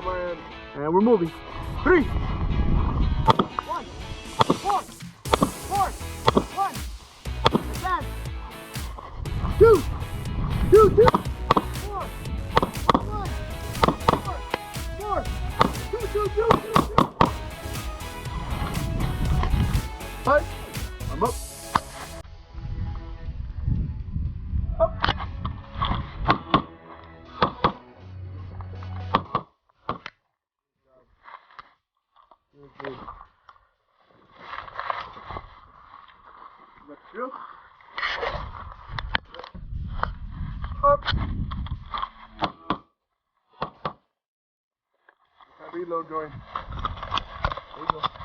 Grab my hand. And we're moving. 3, 1, 4, 1. Advance. 2, 2, 2. 4, 1, 4, 2, 2, 2, 2, 2. Hi. I'm up. Up. Good. Let's go. Up. Reload going. There you go.